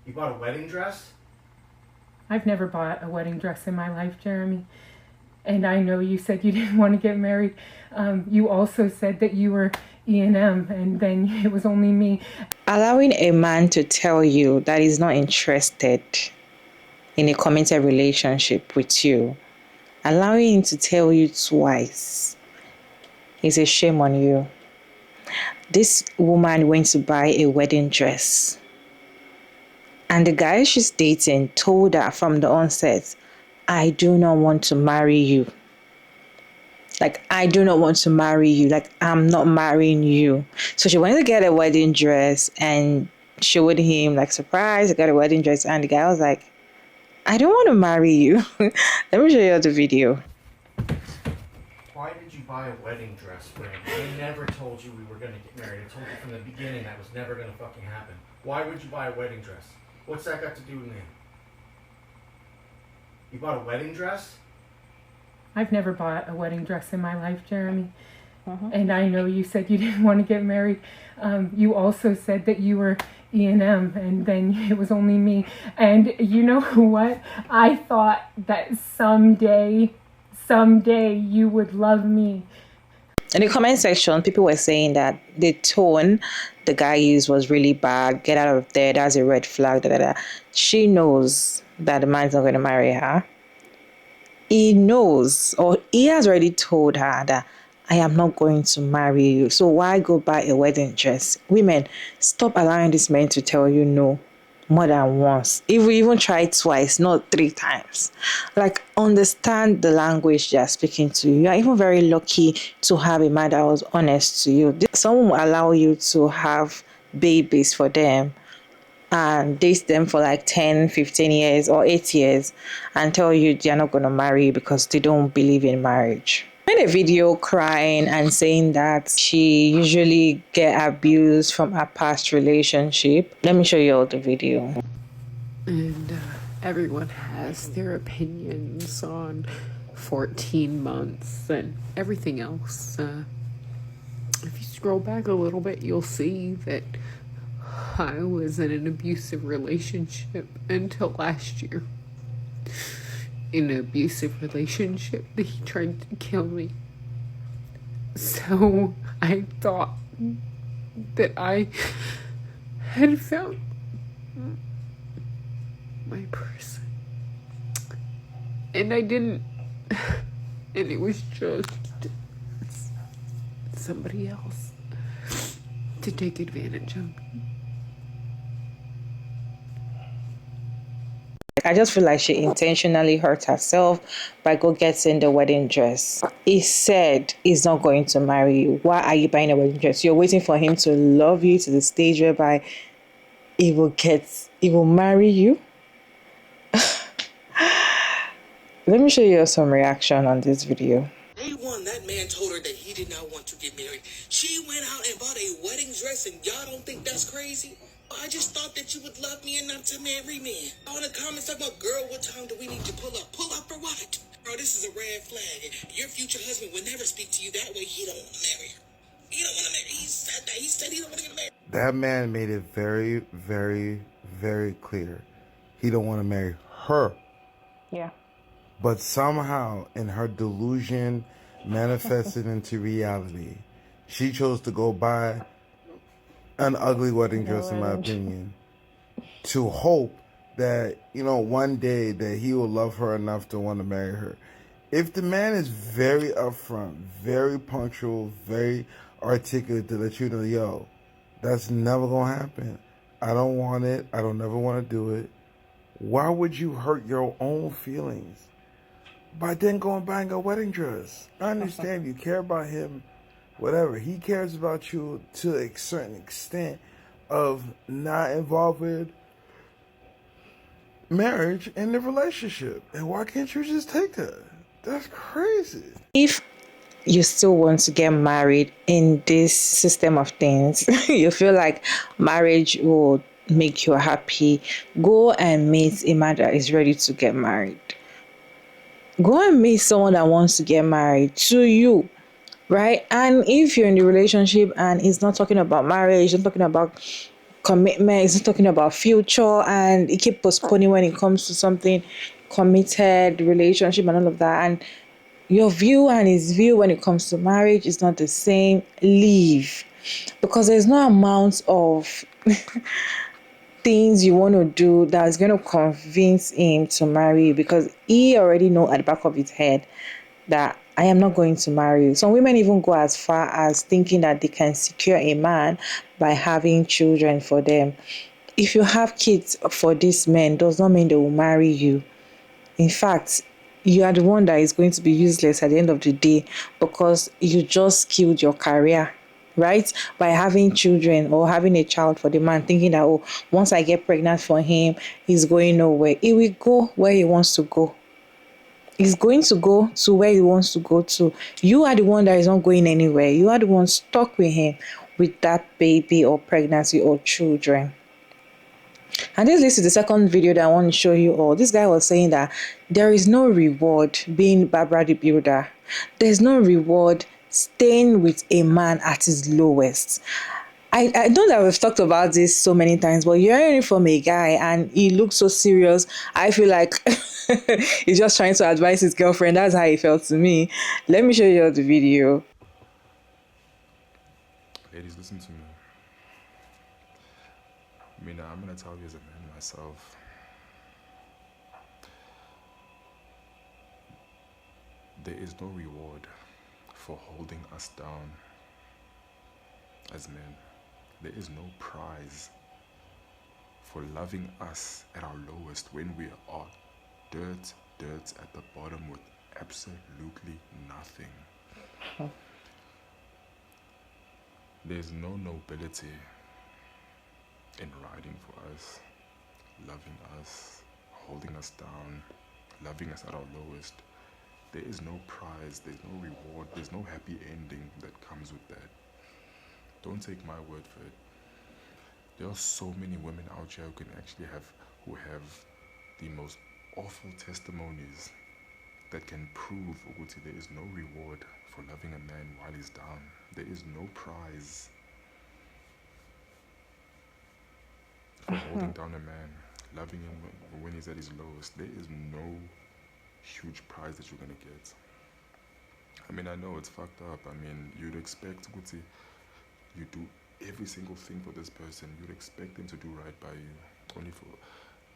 You bought a wedding dress? I've never bought a wedding dress in my life, Jeremy. And I know you said you didn't want to get married. You also said that you were E&M, and then it was only me. Allowing a man to tell you that he's not interested in a committed relationship with you, allowing him to tell you twice, is a shame on you. This woman went to buy a wedding dress, and the guy she's dating told her from the onset, I do not want to marry you. Like, I do not want to marry you. Like, I'm not marrying you. So she went to get a wedding dress and showed him, like, surprise, I got a wedding dress. And the guy was like, I don't want to marry you. Let me show you the video. Why did you buy a wedding dress, Brandon? I never told you we were going to get married. I told you from the beginning that was never going to fucking happen. Why would you buy a wedding dress? What's that got to do with me? You bought a wedding dress? I've never bought a wedding dress in my life, Jeremy. And I know you said you didn't want to get married. You also said that you were E&M, and then it was only me. And you know what? I thought that someday you would love me. In the comment section, people were saying that the tone the guy used was really bad. Get out of there. That's a red flag. Da, da, da. She knows that the man's not going to marry her. He knows, or he has already told her that I am not going to marry you. So why go buy a wedding dress? Women, stop allowing this man to tell you no more than once. If we even try twice, not 3 times. Like, understand the language they are speaking to you. You are even very lucky to have a man that was honest to you. Someone will allow you to have babies for them and date them for like 10, 15 years or 8 years and tell you they're not going to marry you because they don't believe in marriage. I made a video crying and saying that she usually get abused from her past relationship. Let me show you all the video. And everyone has their opinions on 14 months and everything else. If you scroll back a little bit, you'll see that I was in an abusive relationship until last year. In an abusive relationship that he tried to kill me. So I thought that I had found my person. And I didn't. And it was just somebody else to take advantage of me. I just feel like she intentionally hurt herself by go getting the wedding dress. He said he's not going to marry you. Why are you buying a wedding dress? You're waiting for him to love you to the stage whereby he will marry you. Let me show you some reaction on this video. Day one, that man told her that he did not want to get married. She went out and bought a wedding dress, and y'all don't think that's crazy? I just thought that you would love me and not to marry me. All in the comments talking about, girl, what time do we need to pull up? Pull up for what? Bro, this is a red flag. Your future husband would never speak to you that way. He don't want to marry her. He don't want to marry. He said that. He said he don't want to get married. That man made it very, very, very clear. He don't want to marry her. Yeah. But somehow, in her delusion manifested into reality, she chose to go buy an ugly wedding dress, in my opinion, to hope that, one day that he will love her enough to want to marry her. If the man is very upfront, very punctual, very articulate to let you know, yo, that's never going to happen. I don't want it. I don't never want to do it. Why would you hurt your own feelings by then going buying a wedding dress? I understand you care about him, whatever. He cares about you to a certain extent of not involving marriage in the relationship. And why can't you just take that? That's crazy. If you still want to get married in this system of things, you feel like marriage will make you happy, go and meet a man that is ready to get married. Go and meet someone that wants to get married to you, right? And if you're in the relationship and he's not talking about marriage, not talking about commitment, he's not talking about future, and he keep postponing when it comes to something committed relationship and all of that. And your view and his view when it comes to marriage is not the same. Leave, because there's no amount of things you want to do that is going to convince him to marry you, because he already know at the back of his head that I am not going to marry you. Some women even go as far as thinking that they can secure a man by having children for them. If you have kids for these men, does not mean they will marry you. In fact, you are the one that is going to be useless at the end of the day, because you just killed your career, right? By having children or having a child for the man, thinking that, oh, once I get pregnant for him, he's going nowhere. He will go where he wants to go. He's going to go to where he wants to go to. You are the one that is not going anywhere. You are the one stuck with him with that baby or pregnancy or children. And this leads to the second video that I want to show you all. This guy was saying that there is no reward being Barbara the Builder. There's no reward staying with a man at his lowest. I know that we've talked about this so many times, but you're hearing it from a guy and he looks so serious. I feel like he's just trying to advise his girlfriend. That's how he felt to me. Let me show you the video. Ladies, listen to me. I mean, I'm going to tell you as a man myself. There is no reward for holding us down as men. There is no prize for loving us at our lowest when we are dirt at the bottom with absolutely nothing. There's no nobility in riding for us, loving us, holding us down, loving us at our lowest. There is no prize, there's no reward, there's no happy ending that comes with that. Don't take my word for it. There are so many women out here who have the most awful testimonies that can prove Uguti there is no reward for loving a man while he's down. There is no prize for holding down a man, loving him when he's at his lowest. There is no huge prize that you're gonna get. I mean, I know it's fucked up. I mean, you'd expect Uguti, you do every single thing for this person. You'd expect them to do right by you. Only for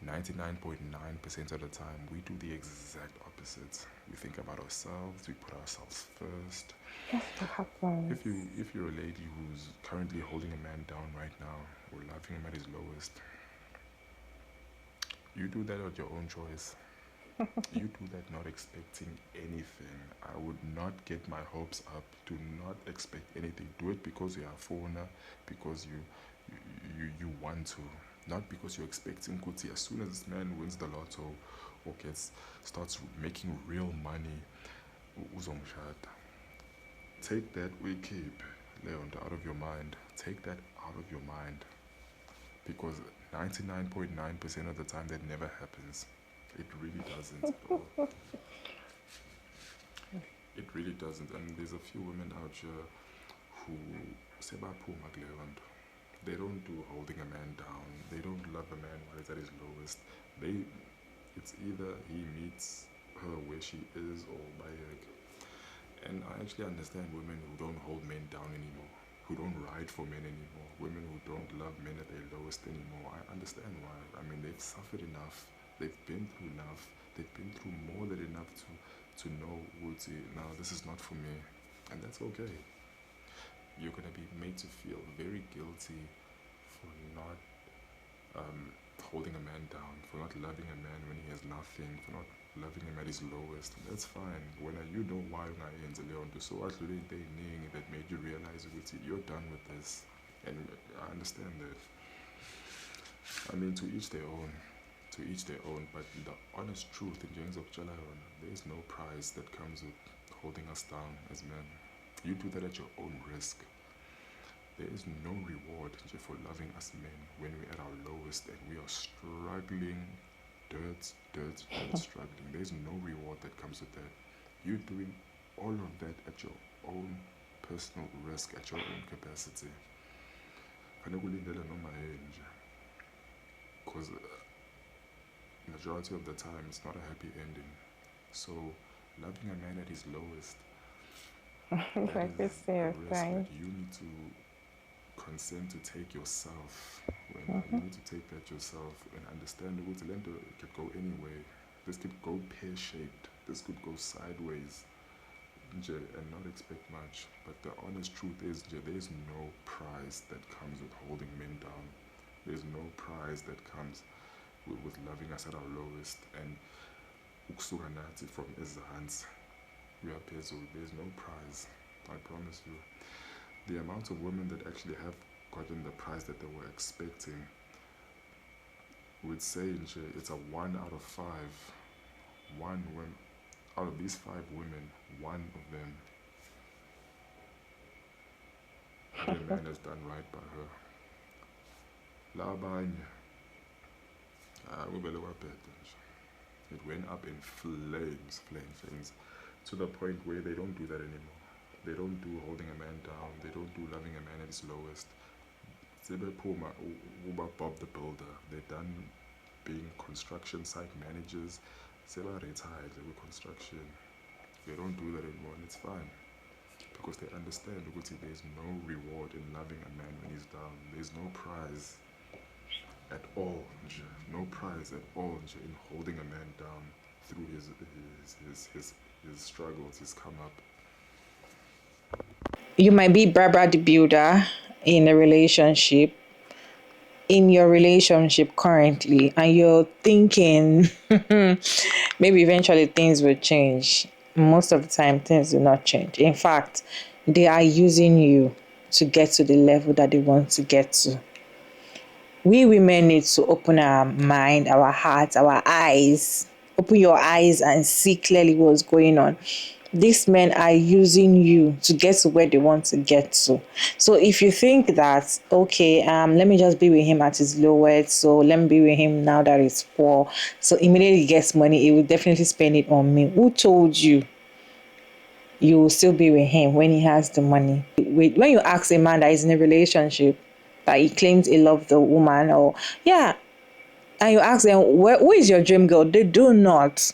99.9% of the time, we do the exact opposite. We think about ourselves, we put ourselves first. If you're a lady who's currently holding a man down right now, or loving him at his lowest, you do that at your own choice. You do that not expecting anything. I would not get my hopes up. Do not expect anything. Do it because you are a foreigner, because you want to. Not because you're expecting Kuti. As soon as this man wins the lotto or starts making real money, uzomshada. Take that we keep, Leon, out of your mind. Take that out of your mind. Because 99.9% of the time that never happens. It really doesn't at all. It really doesn't. And there's a few women out here who sebaphuma kuleyo nto. They don't do holding a man down. They don't love a man while he's at his lowest. It's either he meets her where she is or by her. And I actually understand women who don't hold men down anymore, who don't ride for men anymore, women who don't love men at their lowest anymore. I understand why. I mean, they've suffered enough. They've been through enough. They've been through more than enough to know, now this is not for me. And that's okay. You're going to be made to feel very guilty for not holding a man down, for not loving a man when he has nothing, for not loving him at his lowest. That's fine. When you know why so that made you realize you're done with this. And I understand that. I mean, to each their own. To each their own, but the honest truth in James of Jalayon, there is no prize that comes with holding us down as men. You do that at your own risk. There is no reward for loving us men when we're at our lowest and we are struggling, dirt struggling. There's no reward that comes with that. You're doing all of that at your own personal risk, at your own capacity. fanele ulindele noma yini nje, because majority of the time it's not a happy ending. So loving a man at his lowest, that is a risk that you need to consent to take yourself. When you need to take that yourself and understand that lento could go anyway. This could go pear-shaped. This could go sideways. And not expect much. But the honest truth is, there's no prize that comes with holding men down. There's no prize that comes with loving us at our lowest. And ukusuka nathi from ezantsi we are phezulu. There's no prize. I promise you. The amount of women that actually have gotten the prize that they were expecting would say it's a 1 out of 5. Out of these 5 women, 1 of them, the man has done right by her. Labanye, it went up in flames, to the point where they don't do that anymore. They don't do holding a man down. They don't do loving a man at his lowest. Bob the Builder. They're done being construction site managers. They're retired with construction. They don't do that anymore, and it's fine. Because they understand that there's no reward in loving a man when he's down. There's no prize at all. No prize at all in holding a man down through his struggles, his come up. You might be Barbara the Builder in a relationship, in your relationship currently, and you're thinking maybe eventually things will change. Most of the time, things do not change. In fact, they are using you to get to the level that they want to get to. We women need to open our mind, our hearts, our eyes. Open your eyes and see clearly what's going on. These men are using you to get to where they want to get to. So if you think that, okay, let me just be with him at his lowest, so let me be with him now that he's poor, so immediately he gets money, he will definitely spend it on me. Who told you you will still be with him when he has the money? When you ask a man that is in a relationship, that he claims he loves the woman, and you ask them, who is your dream girl? They do not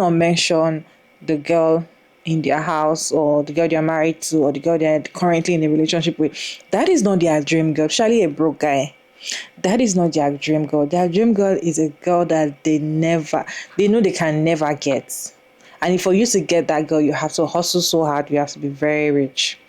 mention the girl in their house, or the girl they're married to, or the girl they're currently in a relationship with. That is not their dream girl, especially a broke guy. That is not their dream girl. Their dream girl is a girl that they know they can never get. And for you to get that girl, you have to hustle so hard, you have to be very rich.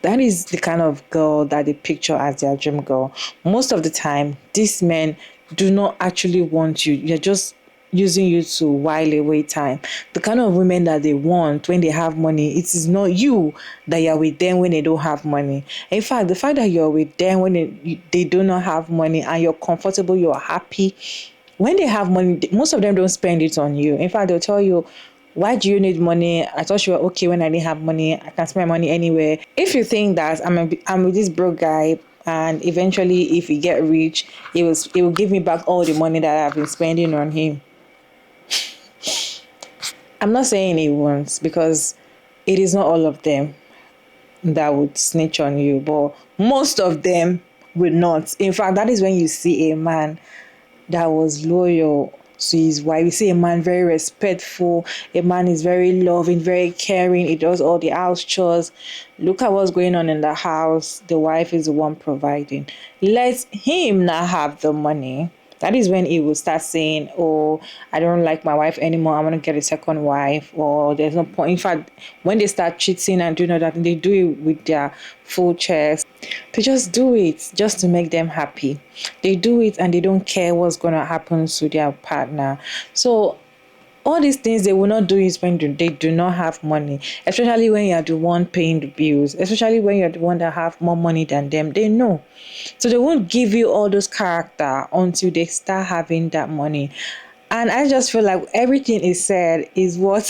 That is the kind of girl that they picture as their dream girl. Most of the time, these men do not actually want you. They're just using you to while away time. The kind of women that they want when they have money, it is not you that you're with them when they don't have money. In fact, the fact that you're with them when they do not have money and you're comfortable, you're happy. When they have money, most of them don't spend it on you. In fact, they'll tell you, why do you need money? I thought you were okay when I didn't have money. I can spend my money anywhere. If you think that I'm with this broke guy, and eventually if he get rich, it will give me back all the money that I've been spending on him. I'm not saying it won't, because it is not all of them that would snitch on you, but most of them will not. In fact, that is when you see a man that was loyal to his wife. You see a man very respectful, a man is very loving, very caring, he does all the house chores. Look at what's going on in the house. The wife is the one providing. Let him not have the money. That is when he will start saying, oh, I don't like my wife anymore, I want to get a second wife, or there's no point. In fact, when they start cheating and doing all that, they do it with their full chest. They just do it just to make them happy. They do it and they don't care what's going to happen to their partner. So all these things they will not do is when they do not have money, especially when you're the one paying the bills, especially when you're the one that have more money than them. They know. So they won't give you all those character until they start having that money. And I just feel like everything is said is what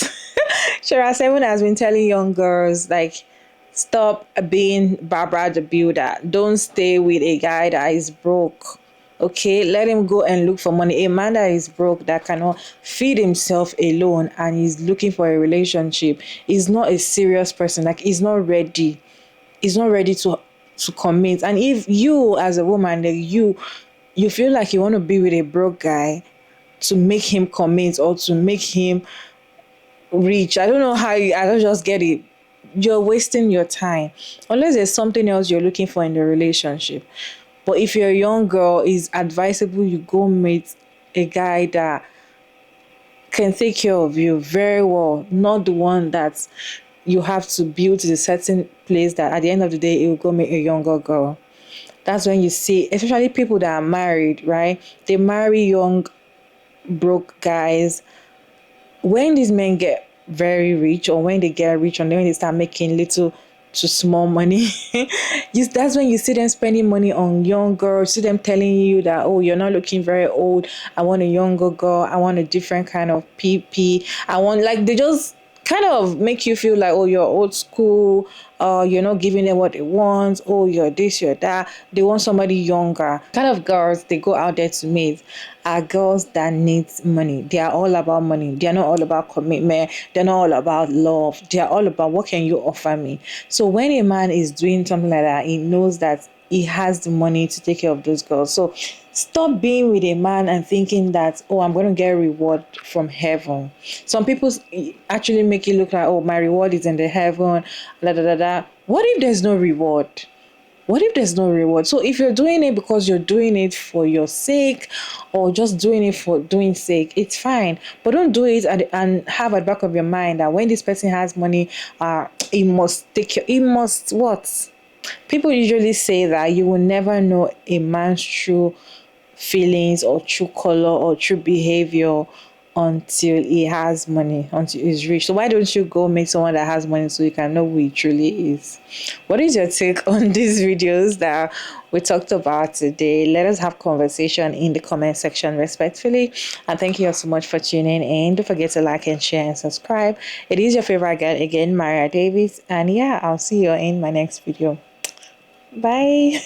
Shara 7 has been telling young girls, like, stop being Barbara the Builder. Don't stay with a guy that is broke. Okay, let him go and look for money. A man that is broke, that cannot feed himself alone and he's looking for a relationship, is not a serious person. Like, he's not ready. He's not ready to to commit. And if you as a woman, like you feel like you want to be with a broke guy to make him commit or to make him rich, I don't know how I don't just get it. You're wasting your time unless there's something else you're looking for in the relationship. But if you're a young girl, it's advisable you go meet a guy that can take care of you very well, not the one that you have to build to a certain place that at the end of the day it will go meet a younger girl. That's when you see, especially people that are married, right? They marry young broke guys. When these men get very rich, or when they get rich, and then when they start making little to small money, that's when you see them spending money on young girls. See them telling you that, oh, you're not looking very old. I want a younger girl. I want a different kind of PP. I want, like, they just kind of make you feel like, oh, you're old school. You're not giving them what they want. Oh, you're this, you're that. They want somebody younger. Kind of girls they go out there to meet are girls that need money. They are all about money. They are not all about commitment. They're not all about love. They are all about what can you offer me. So when a man is doing something like that, he knows that he has the money to take care of those girls. So stop being with a man and thinking that, oh, I'm going to get a reward from heaven. Some people actually make it look like, oh, my reward is in the heaven, da da da da. What if there's no reward? What if there's no reward? So if you're doing it because you're doing it for your sake or just doing it for doing sake, it's fine. But don't do it and have at the back of your mind that when this person has money, he must take care. He must what? People usually say that you will never know a man's true feelings or true color or true behavior until he has money, until he's rich. So why don't you go make someone that has money so you can know who he truly is? What is your take on these videos that we talked about today? Let us have conversation in the comment section respectfully. And thank you all so much for tuning in. Don't forget to like and share and subscribe. It is your favorite girl again, Maria Davis. And yeah, I'll see you in my next video. Bye.